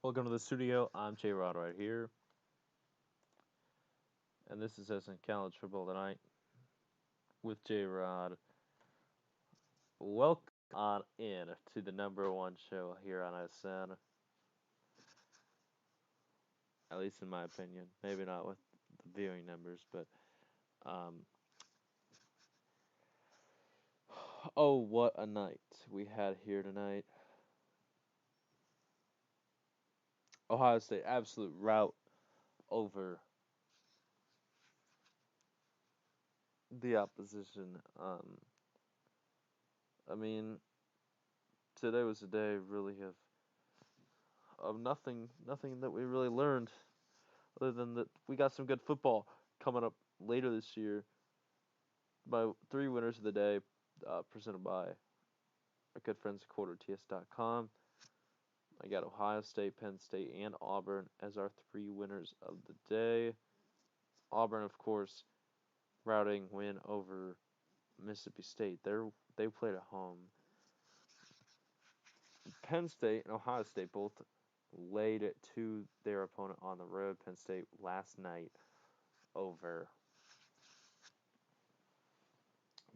Welcome to the studio. I'm J Rod right here, and this is SN College Football Tonight with J Rod. Welcome on in to the number one show here on SN, at least in my opinion. Maybe not with the viewing numbers, but um, oh, what a night we had here tonight. Ohio State absolute rout over the opposition. I mean, today was a day really of nothing that we really learned other than that we got some good football coming up later this year. My three winners of the day, presented by our good friends at QuarterTS.com. I got Ohio State, Penn State, and Auburn as our three winners of the day. Auburn, of course, routing win over Mississippi State. They played at home. Penn State and Ohio State both laid it to their opponent on the road. Penn State last night over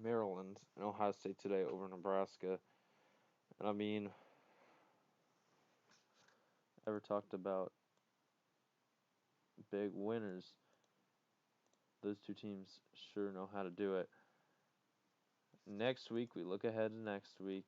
Maryland, and Ohio State today over Nebraska. And I mean, ever talked about big winners? Those two teams sure know how to do it. Next week, we look ahead to next week.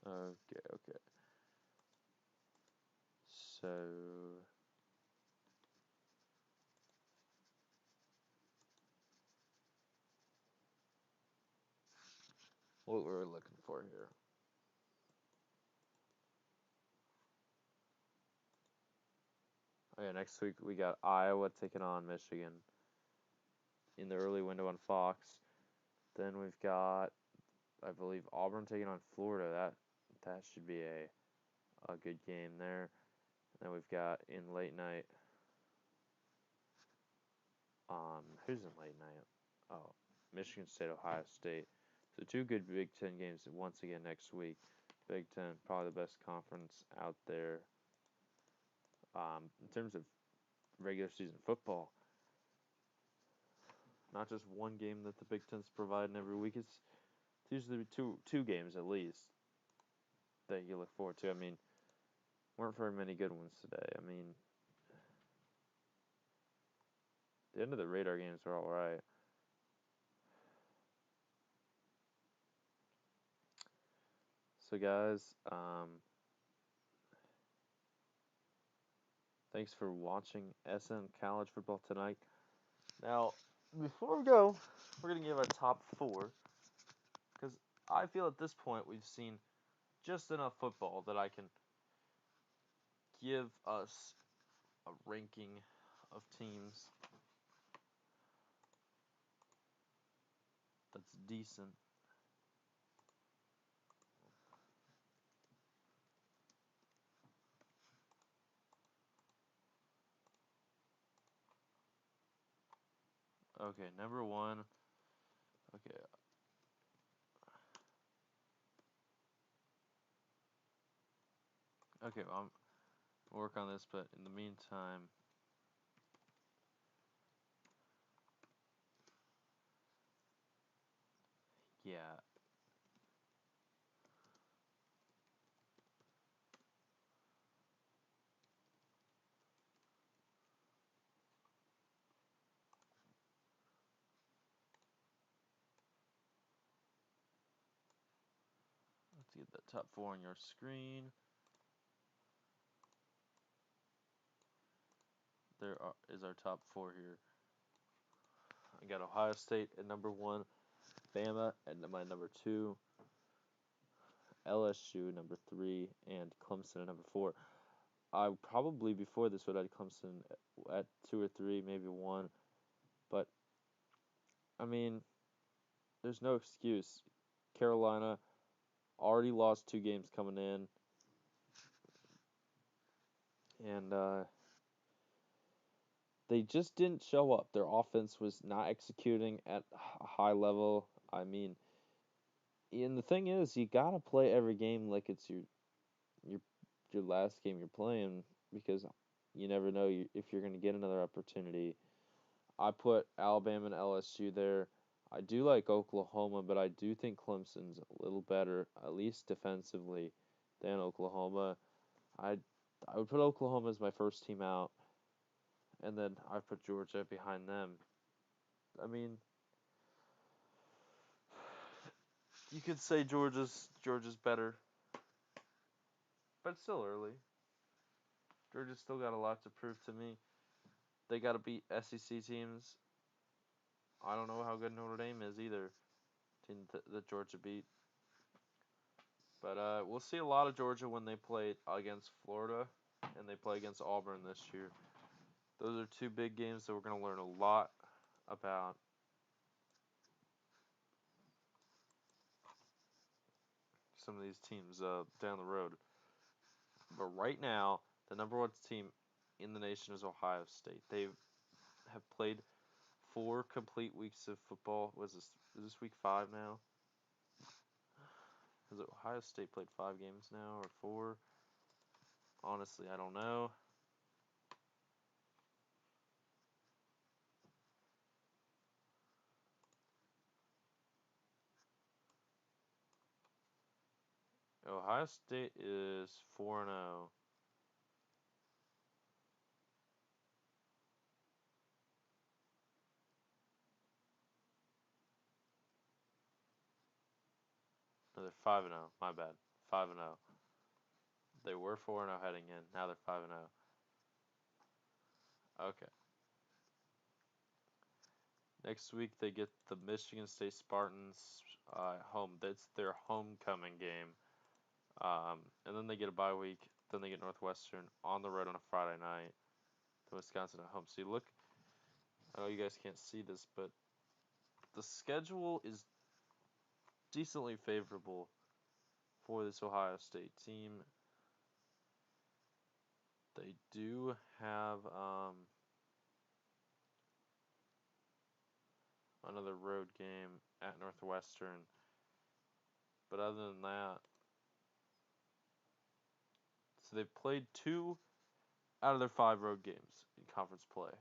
Okay, okay. So, what we're looking for here. Okay, next week we got Iowa taking on Michigan in the early window on Fox. Then we've got, I believe, Auburn taking on Florida. That should be a good game there. Then we've got in late night. Who's in late night? Oh, Michigan State, Ohio State. So two good Big Ten games once again next week. Big Ten, probably the best conference out there. In terms of regular season football, not just one game that the Big Ten's providing every week. It's usually two games at least that you look forward to. I mean, weren't very many good ones today. I mean, the end of the radar games are all right. So guys, thanks for watching SN College Football Tonight. Now, before we go, we're going to give our top four, because I feel at this point we've seen just enough football that I can give us a ranking of teams that's decent. Okay, number one. Okay. Okay, well, I'll work on this, but in the meantime, yeah. Let's get the top four on your screen. Is our top four here. I got Ohio State at number one, Bama at my number two, LSU number three, and Clemson at number four. I probably before this would have had Clemson at 2 or 3, maybe 1. But I mean, there's no excuse. Carolina already lost 2 games coming in, and they just didn't show up. Their offense was not executing at a high level. I mean, and the thing is, you gotta play every game like it's your your last game you're playing because you never know if you're gonna get another opportunity. I put Alabama and LSU there. I do like Oklahoma, but I do think Clemson's a little better, at least defensively, than Oklahoma. I I would put Oklahoma as my first team out, and then I put Georgia behind them. I mean, you could say Georgia's better, but it's still early. Georgia's still got a lot to prove to me. They got to beat SEC teams. I don't know how good Notre Dame is either. Team that Georgia beat. But we'll see a lot of Georgia when they play against Florida and they play against Auburn this year. Those are 2 big games that we're going to learn a lot about some of these teams down the road. But right now, the number 1 team in the nation is Ohio State. They have played 4 complete weeks of football. Is this week 5 now? Has Ohio State played 5 games now or 4? Honestly, I don't know. Ohio State is 4-0. No, they're 5-0. My bad. 5-0. They were 4-0 heading in. Now they're 5-0. Okay. Next week they get the Michigan State Spartans home. That's their homecoming game. And then they get a bye week. Then they get Northwestern on the road on a Friday night. To Wisconsin at home. So you look. I know you guys can't see this, but the schedule is decently favorable for this Ohio State team. They do have another road game at Northwestern. But other than that, so they've played 2 out of their 5 road games in conference play.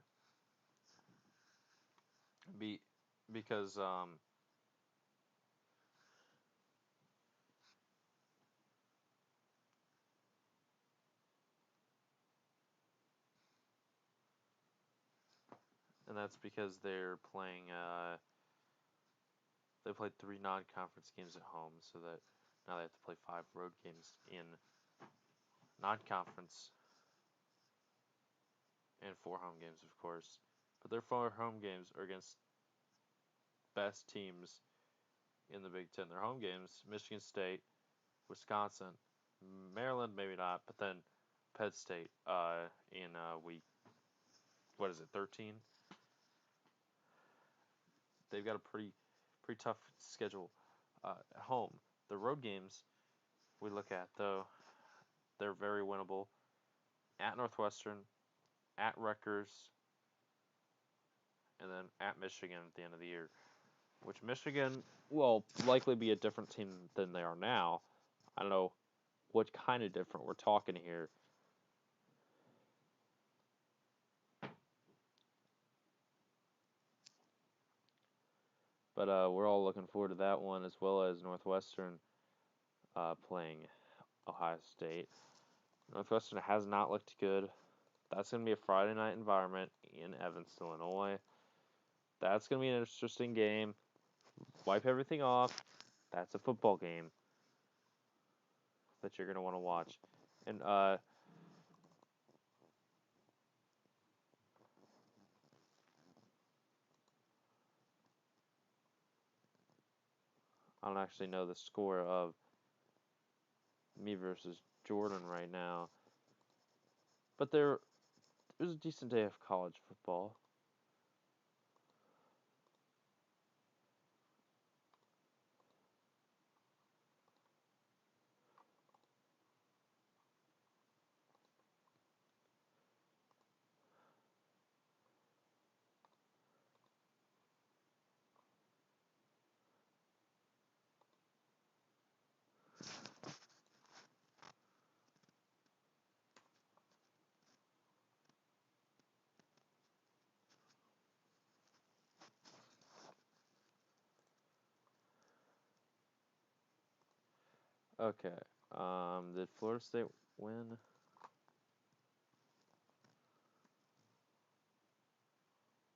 Be because and that's because they're playing they played 3 non-conference games at home, so that now they have to play 5 road games in non-conference and 4 home games, of course. But their 4 home games are against best teams in the Big Ten. Their home games: Michigan State, Wisconsin, Maryland, maybe not, but then Penn State in week, what is it, 13? They've got a pretty tough schedule at home. The road games we look at, though, they're very winnable. At Northwestern, at Rutgers, and then at Michigan at the end of the year. Which Michigan will likely be a different team than they are now. I don't know what kind of different we're talking here. But we're all looking forward to that one, as well as Northwestern playing Ohio State. Northwestern has not looked good. That's going to be a Friday night environment in Evanston, Illinois. That's going to be an interesting game. Wipe everything off. That's a football game that you're going to want to watch. And I don't actually know the score of me versus Jordan right now. But it was a decent day of college football. Okay. Did Florida State win?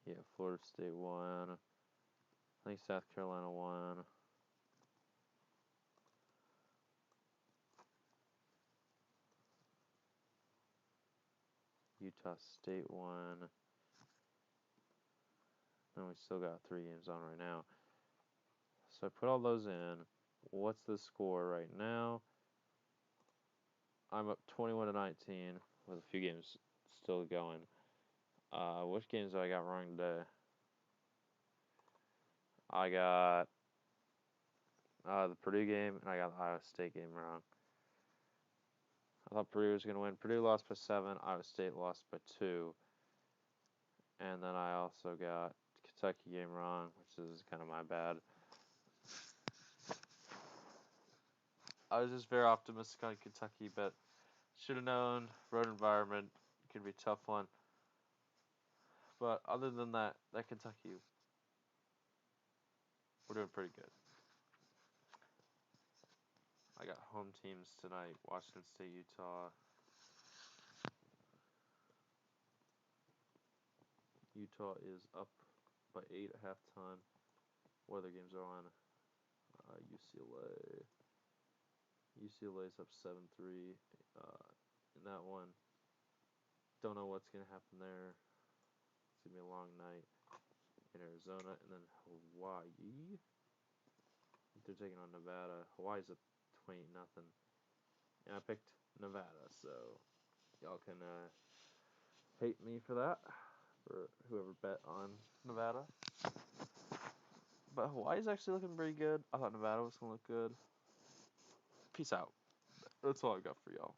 Yeah, Florida State won. I think South Carolina won. Utah State won. And we still got 3 games on right now. So I put all those in. What's the score right now? I'm up 21-19 with a few games still going. Which games do I got wrong today? I got the Purdue game and I got the Iowa State game wrong. I thought Purdue was going to win. Purdue lost by 7. Iowa State lost by 2. And then I also got Kentucky game wrong, which is kind of my bad. I was just very optimistic on Kentucky, but should have known road environment could be a tough one. But other than that Kentucky, we're doing pretty good. I got home teams tonight: Washington State, Utah. Utah is up by 8 at halftime. What other games are on? UCLA. UCLA's up 7-3 in that one. Don't know what's going to happen there. It's going to be a long night in Arizona. And then Hawaii. They're taking on Nevada. Hawaii's up 20 nothing. And I picked Nevada, so y'all can hate me for that, for whoever bet on Nevada. But Hawaii's actually looking pretty good. I thought Nevada was going to look good. Peace out. That's all I got for y'all.